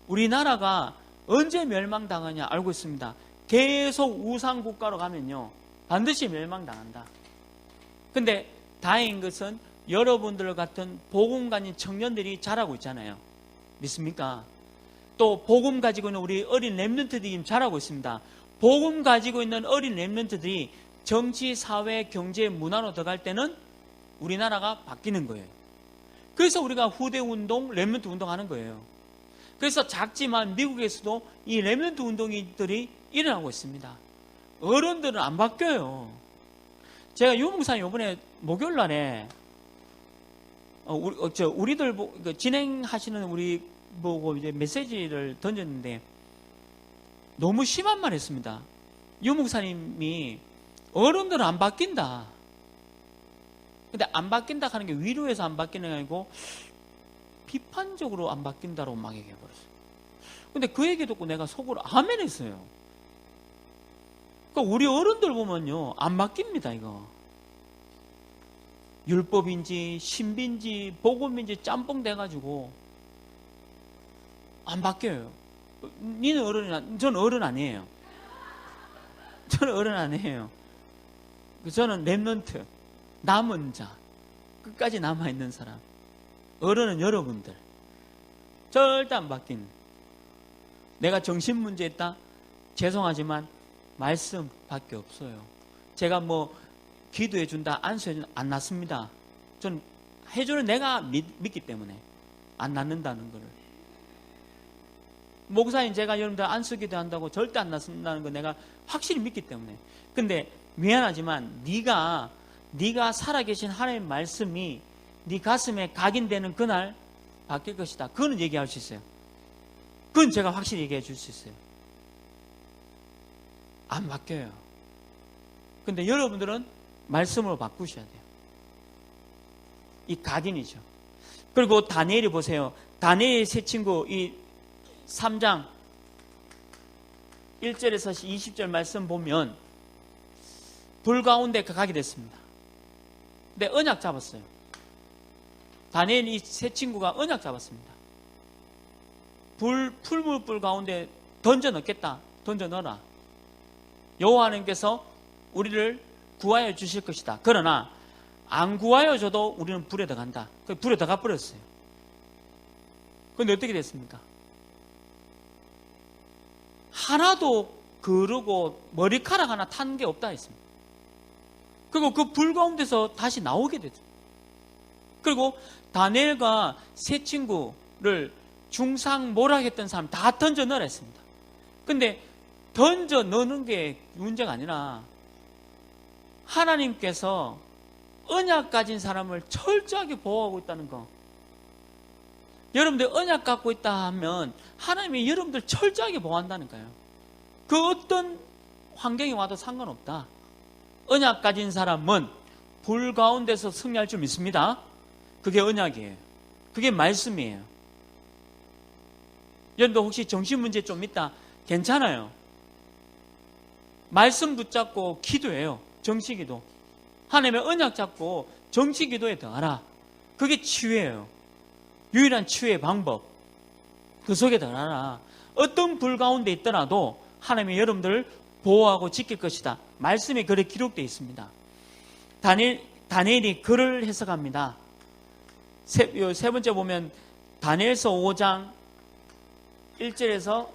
우리나라가 언제 멸망당하냐 알고 있습니다. 계속 우상국가로 가면요 반드시 멸망당한다. 근데 다행인 것은 여러분들 같은 복음 가진 청년들이 자라고 있잖아요. 믿습니까? 또 복음 가지고 있는 우리 어린 렘넌트들이 자라고 있습니다. 복음 가지고 있는 어린 렘넌트들이 정치, 사회, 경제, 문화로 들어갈 때는 우리나라가 바뀌는 거예요. 그래서 우리가 후대운동, 렘넌트 운동하는 거예요. 그래서 작지만 미국에서도 이 렘넌트 운동들이 일어나고 있습니다. 어른들은 안 바뀌어요. 제가 유목사님 이번에 목요일 날에 우리들 진행하시는 우리 보고 이제 메시지를 던졌는데 너무 심한 말 했습니다. 유목사님이 어른들은 안 바뀐다. 근데 안 바뀐다 하는 게 위로해서 안 바뀌는 게 아니고 비판적으로 안 바뀐다라고 막 얘기해버렸어요. 근데 그 얘기 듣고 내가 속으로 아멘 했어요. 그러니까 우리 어른들 보면요, 안 바뀝니다, 이거. 율법인지, 신비인지, 복음인지 짬뽕 돼가지고 안 바뀌어요. 니는 어른이나, 저는 어른 아니에요. 저는 어른 아니에요. 저는 렘넌트, 남은 자, 끝까지 남아있는 사람. 어른은 여러분들. 절대 안 바뀐. 내가 정신문제 있다? 죄송하지만 말씀밖에 없어요. 제가 뭐 기도해준다, 안수해준다, 안 낫습니다. 저는 해주는 내가 믿기 때문에 안 낫는다는 거를. 목사님 제가 여러분들 안수 기도한다고 절대 안 낫는다는 거 내가 확실히 믿기 때문에. 근데 미안하지만 네가 살아계신 하나님의 말씀이 네 가슴에 각인되는 그날 바뀔 것이다. 그거는 얘기할 수 있어요. 그건 제가 확실히 얘기해 줄 수 있어요. 안 바뀌어요. 근데 여러분들은 말씀으로 바꾸셔야 돼요. 이 각인이죠. 그리고 다니엘이 보세요. 다니엘의 세 친구 이 3장 1절에서 20절 말씀 보면 불 가운데 가게 됐습니다. 근데 언약 잡았어요. 다니엘 이 세 친구가 언약 잡았습니다. 풀무불 가운데 던져 넣겠다. 던져 넣어라. 여호와 하나님께서 우리를 구하여 주실 것이다. 그러나 안 구하여 줘도 우리는 불에 들어간다. 불에 들어가 버렸어요. 그런데 어떻게 됐습니까? 하나도 거르고 머리카락 하나 탄 게 없다 했습니다. 그리고 그 불 가운데서 다시 나오게 됐어요. 그리고 다니엘과 세 친구를 중상 모락했던 사람 다 던져 넣으라 했습니다. 근데 던져 넣는 게 문제가 아니라 하나님께서 언약 가진 사람을 철저하게 보호하고 있다는 거. 여러분들 언약 갖고 있다 하면 하나님이 여러분들 철저하게 보호한다는 거예요. 그 어떤 환경이 와도 상관없다. 언약 가진 사람은 불 가운데서 승리할 줄 믿습니다. 그게 언약이에요. 그게 말씀이에요. 여러분들 혹시 정신문제 좀 있다? 괜찮아요. 말씀 붙잡고 기도해요. 정치기도. 하나님의 언약 잡고 정치기도에 들어가라. 그게 치유예요. 유일한 치유의 방법. 그 속에 들어가라. 어떤 불 가운데 있더라도 하나님이 여러분들을 보호하고 지킬 것이다. 말씀에 그렇게 기록되어 있습니다. 다니엘이 글을 해석합니다. 세 번째 보면 다니엘서 5장 1절에서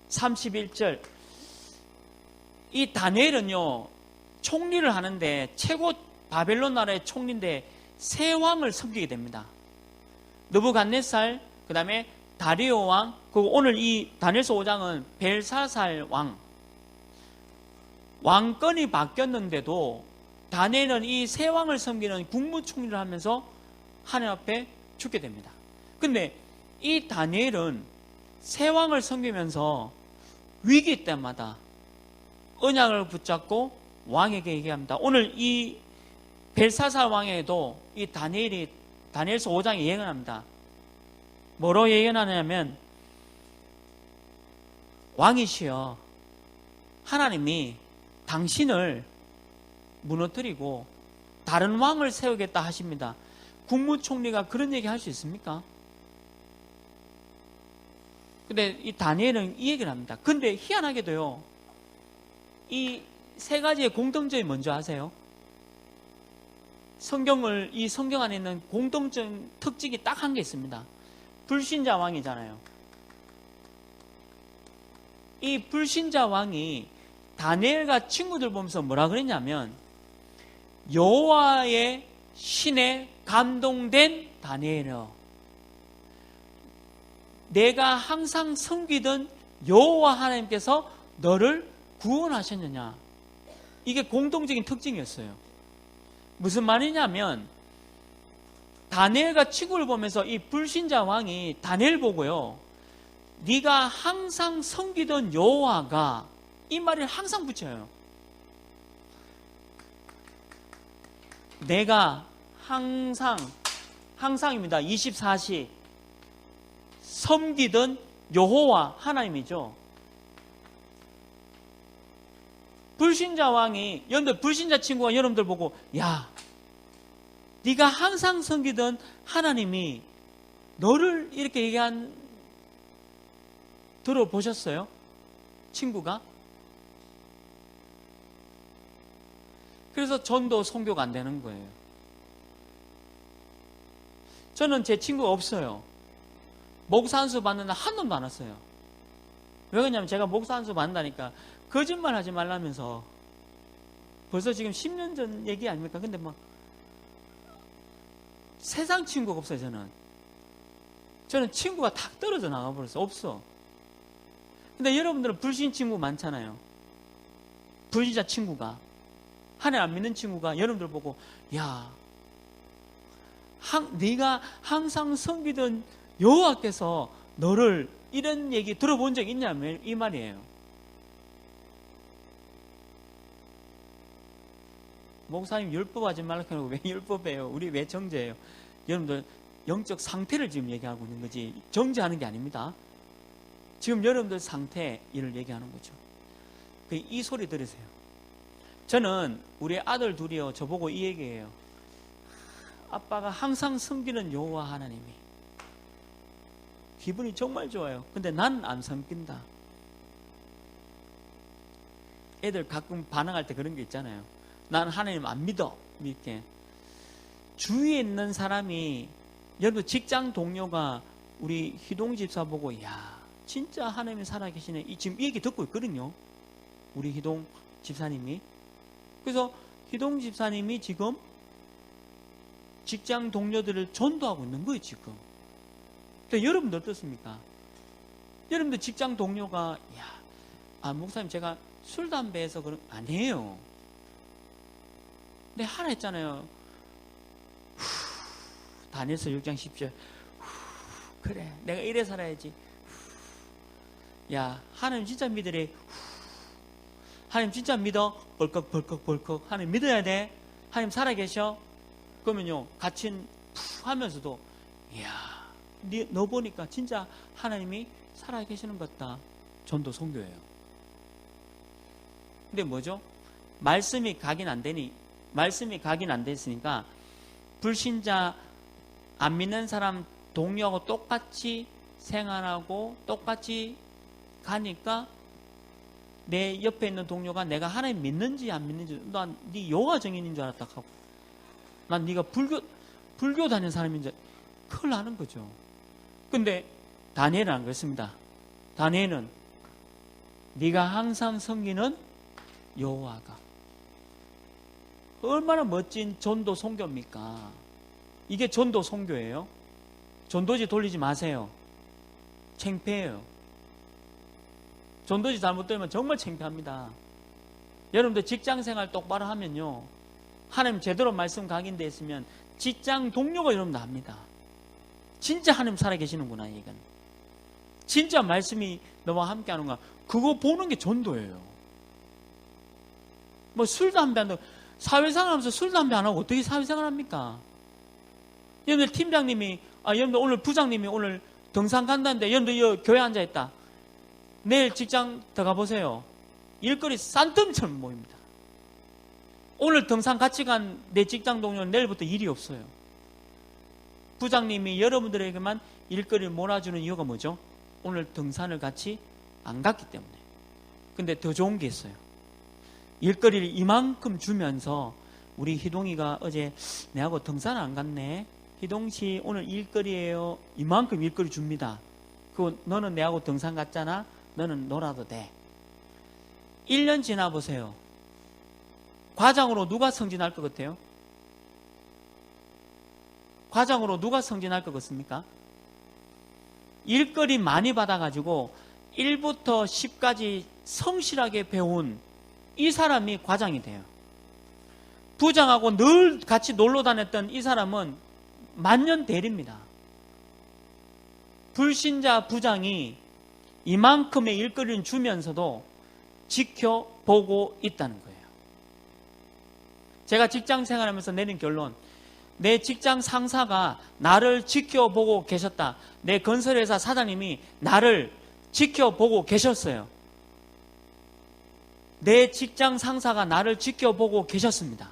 31절. 이 다니엘은요, 총리를 하는데 최고 바벨론 나라의 총리인데 세 왕을 섬기게 됩니다. 느부갓네살, 그 다음에 다리오 왕, 그리고 오늘 이 다니엘서 5장은 벨사살 왕. 왕권이 바뀌었는데도 다니엘은 이 세 왕을 섬기는 국무총리를 하면서 하나님 앞에 죽게 됩니다. 근데 이 다니엘은 세 왕을 섬기면서 위기 때마다 언약을 붙잡고 왕에게 얘기합니다. 오늘 이 벨사살 왕에게도 이 다니엘이 다니엘서 5장에 예언합니다. 뭐로 예언하냐면 왕이시여 하나님이 당신을 무너뜨리고 다른 왕을 세우겠다 하십니다. 국무총리가 그런 얘기 할 수 있습니까? 근데 이 다니엘은 이 얘기를 합니다. 근데 희한하게도요, 이 세 가지의 공통점이 뭔지 아세요? 이 성경 안에 있는 공통적 특징이 딱 한 개 있습니다. 불신자 왕이잖아요. 이 불신자 왕이 다니엘과 친구들 보면서 뭐라 그랬냐면, 여호와의 신에 감동된 다니엘아, 내가 항상 섬기던 여호와 하나님께서 너를 구원하셨느냐. 이게 공통적인 특징이었어요. 무슨 말이냐면, 다니엘과 친구를 보면서 이 불신자 왕이 다니엘 보고요, 네가 항상 섬기던 여호와가, 이 말을 항상 붙여요. 내가 항상입니다. 24시 섬기던 여호와 하나님이죠. 불신자 왕이, 여러분들 불신자 친구가 여러분들 보고, 야, 네가 항상 섬기던 하나님이 너를 이렇게 얘기한, 들어보셨어요? 친구가? 그래서 전도 선교가 안 되는 거예요. 저는 제 친구가 없어요. 목사 안수 받는 날 한 놈도 안 왔어요. 왜 그러냐면 제가 목사 안수 받는다니까 거짓말 하지 말라면서. 벌써 지금 10년 전 얘기 아닙니까? 근데 막 세상 친구가 없어요. 저는 친구가 탁 떨어져 나가버렸어. 없어. 근데 여러분들은 불신 친구 많잖아요. 불신자 친구가, 하나님 안 믿는 친구가 여러분들 보고, 야, 네가 항상 섬기던 여호와께서 너를, 이런 얘기 들어본 적 있냐면 이 말이에요. 목사님 율법 하지 말라고 해놓고 왜 율법이에요? 우리 왜 정죄해요? 여러분들 영적 상태를 지금 얘기하고 있는 거지 정죄하는 게 아닙니다. 지금 여러분들 상태 일을 얘기하는 거죠. 이 소리 들으세요. 저는 우리 아들 둘이요, 저보고 이 얘기해요. 아빠가 항상 섬기는 여호와 하나님이 기분이 정말 좋아요. 근데 난 안 섬긴다. 애들 가끔 반항할 때 그런 게 있잖아요. 난 하나님 안 믿어. 이렇게. 주위에 있는 사람이, 여러분 직장 동료가 우리 희동 집사 보고, 야, 진짜 하나님이 살아계시네. 지금 이 얘기 듣고 있거든요. 우리 희동 집사님이. 그래서 희동 집사님이 지금 직장 동료들을 전도하고 있는 거예요, 지금. 근데 여러분들 어떻습니까? 여러분들 직장 동료가, 야, 목사님 제가 술, 담배해서 아니에요. 근데 하나 했잖아요. 다니엘서 6장 10절. 그래, 내가 이래 살아야지. 야, 하나님 진짜 믿으래. 하나님 진짜 믿어. 벌컥. 하나님 믿어야 돼. 하나님 살아계셔. 그러면요, 같이 푸 하면서도, 이야, 너 보니까 진짜 하나님이 살아계시는 것 같다. 전도 선교예요. 근데 뭐죠? 말씀이 각인 안 됐으니까 불신자 안 믿는 사람 동료하고 똑같이 생활하고 똑같이 가니까 내 옆에 있는 동료가 내가 하나님 믿는지 안 믿는지, 난 네 여호와 정인인 줄 알았다 하고, 난 네가 불교 다니는 사람인 줄, 큰일 나는 거죠. 근데 다니엘은 안 그렇습니다. 다니엘은 네가 항상 섬기는 여호와가. 얼마나 멋진 전도 선교입니까? 이게 전도 선교예요. 전도지 돌리지 마세요. 창피해요. 전도지 잘못되면 정말 창피합니다. 여러분들 직장생활 똑바로 하면요, 하나님 제대로 말씀 각인되어 있으면 직장 동료가 여러분들 압니다. 진짜 하나님 살아계시는구나. 이건 진짜 말씀이 너와 함께 하는구나. 그거 보는 게 전도예요. 뭐 술, 담배 안 하고, 사회생활 하면서 술, 담배 안 하고 어떻게 사회생활 합니까? 여러분들 팀장님이, 여러분들 오늘 부장님이 오늘 등산 간다는데 여러분들 이 교회 앉아있다. 내일 직장 들어가 보세요. 일거리 싼뜸처럼 모입니다. 오늘 등산 같이 간 내 직장 동료는 내일부터 일이 없어요. 부장님이 여러분들에게만 일거리를 몰아주는 이유가 뭐죠? 오늘 등산을 같이 안 갔기 때문에. 근데 더 좋은 게 있어요. 일거리를 이만큼 주면서 우리 희동이가 어제 내하고 등산 안 갔네. 희동씨 오늘 일거리예요. 이만큼 일거리 줍니다. 그 너는 내하고 등산 갔잖아. 너는 놀아도 돼. 1년 지나 보세요. 과장으로 누가 승진할 것 같아요? 과장으로 누가 승진할 것 같습니까? 일거리 많이 받아가지고 1부터 10까지 성실하게 배운 이 사람이 과장이 돼요. 부장하고 늘 같이 놀러 다녔던 이 사람은 만년 대리입니다. 불신자 부장이 이만큼의 일거리를 주면서도 지켜보고 있다는 거예요. 제가 직장 생활하면서 내린 결론, 내 직장 상사가 나를 지켜보고 계셨다. 내 건설회사 사장님이 나를 지켜보고 계셨어요. 내 직장 상사가 나를 지켜보고 계셨습니다.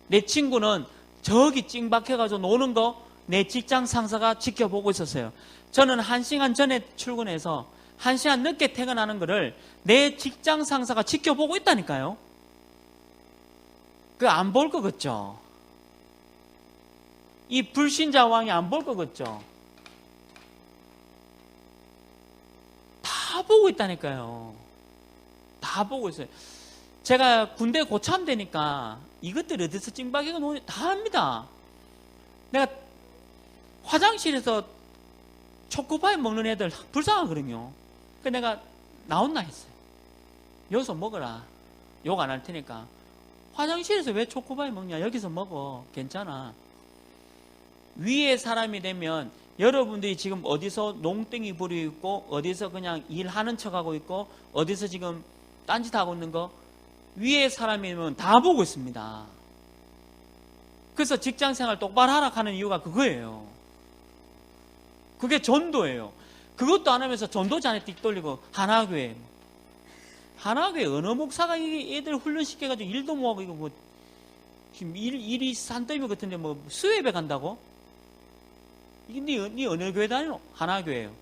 내 친구는 저기 찡박해가지고 노는 거 내 직장 상사가 지켜보고 있었어요. 저는 1시간 전에 출근해서 1시간 늦게 퇴근하는 거를 내 직장 상사가 지켜보고 있다니까요. 그 안 볼 것 같죠? 이 불신자 왕이 안 볼 것 같죠? 다 보고 있다니까요. 다 보고 있어요. 제가 군대 고참되니까 이것들 어디서 찡박이가 노니 다 합니다. 내가 화장실에서 초코파이 먹는 애들 불쌍하거든요. 그래서 내가 나온나 했어요. 여기서 먹어라. 욕 안 할 테니까. 화장실에서 왜 초코파이 먹냐? 여기서 먹어. 괜찮아. 위에 사람이 되면 여러분들이 지금 어디서 농땡이 부리고 있고 어디서 그냥 일하는 척하고 있고 어디서 지금 딴짓하고 있는 거 위에 사람이면 다 보고 있습니다. 그래서 직장생활 똑바로 하라 하는 이유가 그거예요. 그게 전도예요. 그것도 안 하면서 전도자한테 띡 돌리고 하나교회 어느 목사가 애들 훈련시켜가지고 일도 못하고 이거 뭐 지금 일이 산더미 같은데 뭐 수협에 간다고? 이게 네 어느 교회 다니노? 하나교회예요.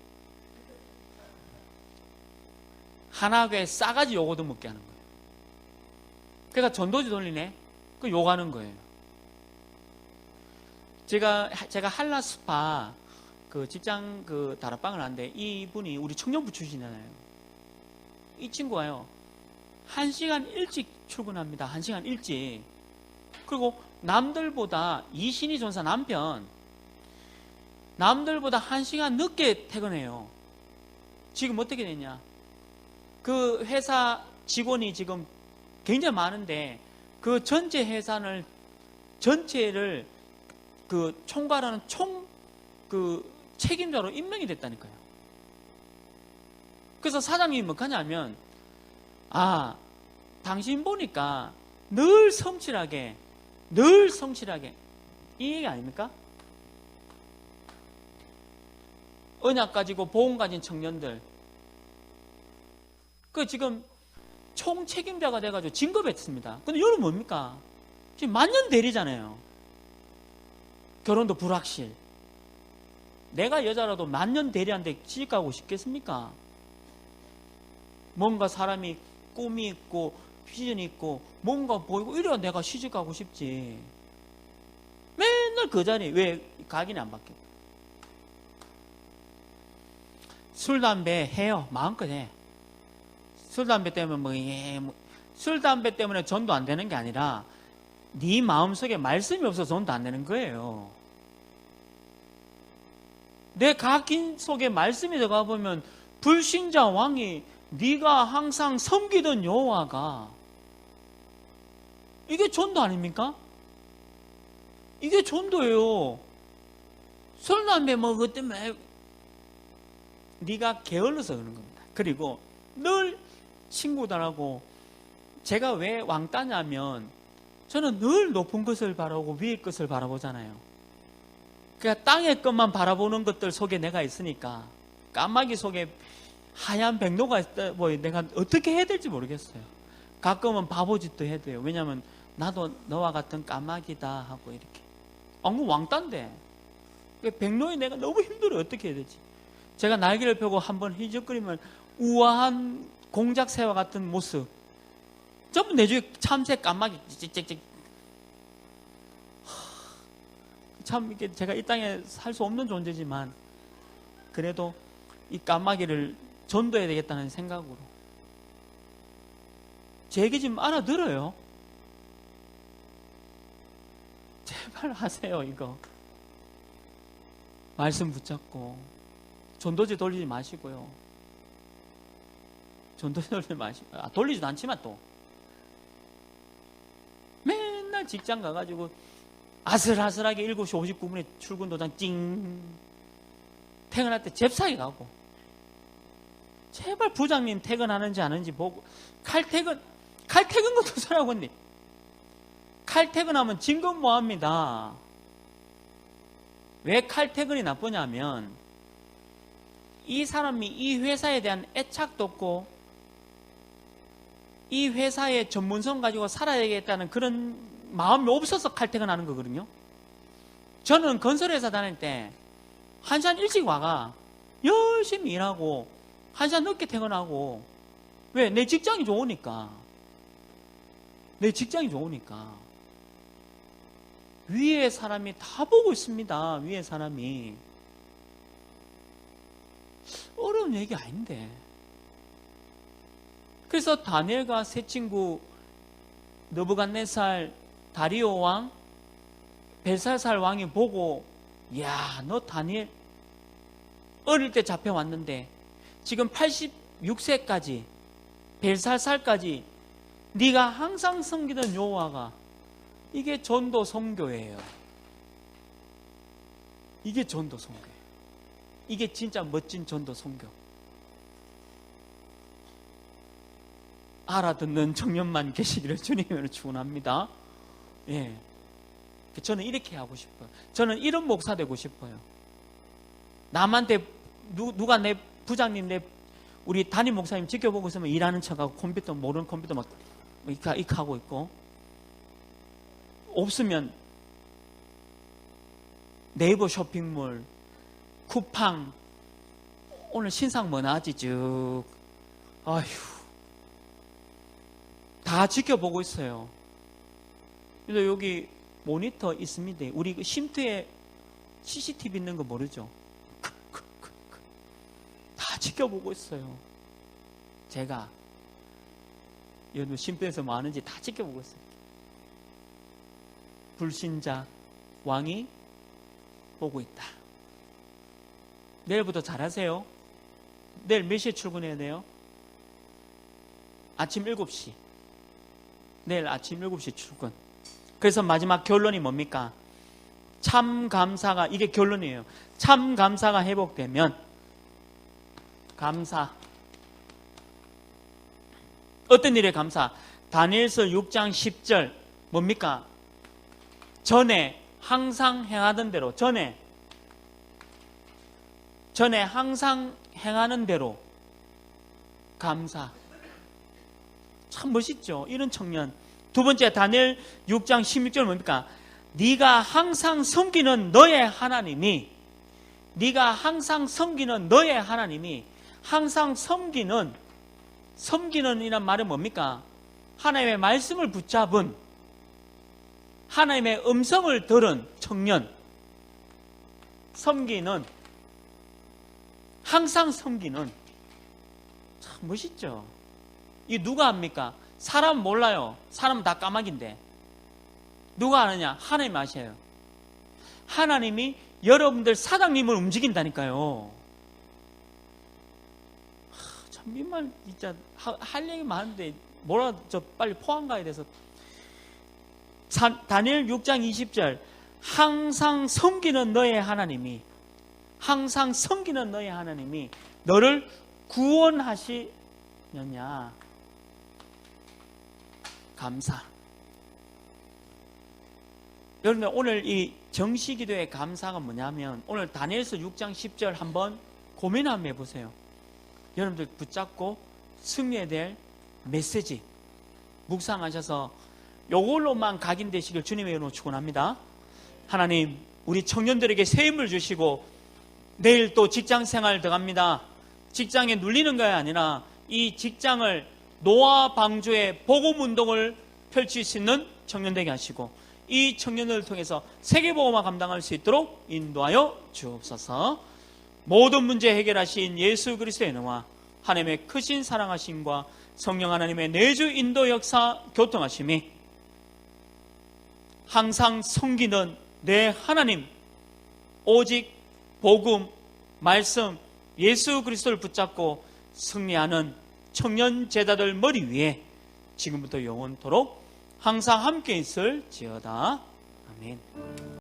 하나교회 싸가지 요거도 먹게 하는 거예요. 그러니까 전도지 돌리네. 그 욕하는 거예요. 제가 한라스파 그 직장 그 다락방을 하는데 이분이 우리 청년부 출신이잖아요. 이 친구가요 1시간 일찍 출근합니다. 1시간 일찍. 그리고 남들보다 이신희 전사 남편 남들보다 1시간 늦게 퇴근해요. 지금 어떻게 됐냐? 그 회사 직원이 지금 굉장히 많은데 그 전체를 그 총괄하는 그 책임자로 임명이 됐다니까요. 그래서 사장님이 뭐 하냐면 당신 보니까 늘 성실하게 이 얘기 아닙니까? 언약 가지고 보험 가진 청년들 그 지금 총 책임자가 돼가지고 진급했습니다. 근데 이건 뭡니까? 지금 만년 대리잖아요. 결혼도 불확실. 내가 여자라도 만년 대리한테 시집가고 싶겠습니까? 뭔가 사람이 꿈이 있고 비전이 있고 뭔가 보이고 이래야 내가 시집가고 싶지. 맨날 그 자리에 왜 각인이 안 바뀌어? 술, 담배 해요. 마음껏 해. 술, 담배 때문에 술, 담배 때문에 전도 안 되는 게 아니라 네 마음속에 말씀이 없어서 전도 안 되는 거예요. 내 각인 속에 말씀이 들어가 보면 불신자 왕이 네가 항상 섬기던 여호와가 이게 전도 아닙니까? 이게 전도예요. 술, 담배 그 때문에 네가 게을러서 그런 겁니다. 그리고 늘 친구들하고 제가 왜 왕따냐면 저는 늘 높은 것을 바라보고 위의 것을 바라보잖아요. 그러니까 땅의 것만 바라보는 것들 속에 내가 있으니까 까마귀 속에 하얀 백로가 있다 보니 내가 어떻게 해야 될지 모르겠어요. 가끔은 바보짓도 해야 돼요. 왜냐하면 나도 너와 같은 까마귀다 하고 이렇게. 왕따인데 백로에 내가 너무 힘들어요. 어떻게 해야 되지? 제가 날개를 펴고 한번 휘적거리면 우아한 공작새와 같은 모습 전부 내 주위에 참새 까마귀 찍찍찍 참 이게 제가 이 땅에 살 수 없는 존재지만 그래도 이 까마귀를 전도해야 되겠다는 생각으로 제 얘기 좀 알아들어요. 제발 하세요. 이거 말씀 붙잡고 전도지 돌리지 마시고요. 전도지 돌리지 마시고 돌리지도 않지만 또 맨날 직장 가가지고 아슬아슬하게 7시 59분에 출근 도장 찡 퇴근할 때 잽싸게 가고 제발 부장님 퇴근하는지 안 하는지 보고 칼퇴근 것도 소리하고 있니? 칼퇴근하면 진급 뭐합니다. 왜 칼퇴근이 나쁘냐면 이 사람이 이 회사에 대한 애착도 없고 이 회사의 전문성 가지고 살아야겠다는 그런 마음이 없어서 칼퇴근하는 거거든요. 저는 건설회사 다닐 때 1시간 일찍 와가 열심히 일하고 1시간 늦게 퇴근하고 왜? 내 직장이 좋으니까. 내 직장이 좋으니까. 위에 사람이 다 보고 있습니다. 위에 사람이. 어려운 얘기 아닌데. 그래서 다니엘과 세 친구 느부갓네살 다리오 왕 벨사살 왕이 보고 야, 너 다니엘 어릴 때 잡혀왔는데 지금 86세까지 벨사살까지 네가 항상 섬기던 여호와가 이게 전도 선교예요. 이게 전도 선교예요. 이게 진짜 멋진 전도 선교. 알아듣는 청년만 계시기를 주님으로 축원합니다. 예, 저는 이렇게 하고 싶어요. 저는 이런 목사 되고 싶어요. 남한테 누가 내 부장님 우리 담임 목사님 지켜보고 있으면 일하는 척하고 컴퓨터 모르는 컴퓨터 막 이렇게 하고 있고 없으면 네이버 쇼핑몰 쿠팡 오늘 신상 뭐 나왔지 쭉 아휴 다 지켜보고 있어요. 그래서 여기 모니터 있습니다. 우리 쉼터에 CCTV 있는 거 모르죠? 다 지켜보고 있어요. 제가 여기 쉼터에서 뭐 하는지 다 지켜보고 있어요. 불신자 왕이 보고 있다. 내일부터 잘하세요. 내일 몇 시에 출근해야 돼요? 아침 7시. 내일 아침 7시 출근. 그래서 마지막 결론이 뭡니까? 참 감사가, 이게 결론이에요. 참 감사가 회복되면 감사. 어떤 일에 감사? 다니엘서 6장 10절 뭡니까? 전에 항상 행하던 대로 전에 항상 행하는 대로 감사. 참 멋있죠. 이런 청년. 두 번째 다니엘 6장 16절 뭡니까? 네가 항상 섬기는 너의 하나님이 항상 섬기는 이란 말은 뭡니까? 하나님의 말씀을 붙잡은 하나님의 음성을 들은 청년. 항상 섬기는. 참 멋있죠. 이 누가 합니까? 사람 몰라요. 사람은 다 까마귀인데. 누가 아느냐? 하나님 아셔요. 하나님이 여러분들 사장님을 움직인다니까요. 참 민말 진짜 할 얘기 많은데 뭐라 저 빨리 포항 가야 돼서. 다니엘 6장 20절 항상 섬기는 너의 하나님이 너를 구원하시느냐. 감사. 여러분 오늘 이 정시기도의 감사가 뭐냐면 오늘 다니엘서 6장 10절 한번 고민 한번 해보세요. 여러분들 붙잡고 승리해야 될 메시지 묵상하셔서 요걸로만 각인되시길 주님의 이름으로 축원합니다. 하나님 우리 청년들에게 새 힘을 주시고 내일 또 직장생활 들어갑니다. 직장에 눌리는 것이 아니라 이 직장을 노아 방주의 복음운동을 펼칠 수 있는 청년 되게 하시고 이 청년을 통해서 세계복음화 감당할 수 있도록 인도하여 주옵소서. 모든 문제 해결하신 예수 그리스도의 은혜와 하나님의 크신 사랑하심과 성령 하나님의 내주 인도 역사 교통하심이 항상 섬기는 내 하나님, 오직 복음, 말씀, 예수 그리스도를 붙잡고 승리하는 청년 제자들 머리 위에 지금부터 영원토록 항상 함께 있을지어다. 아멘.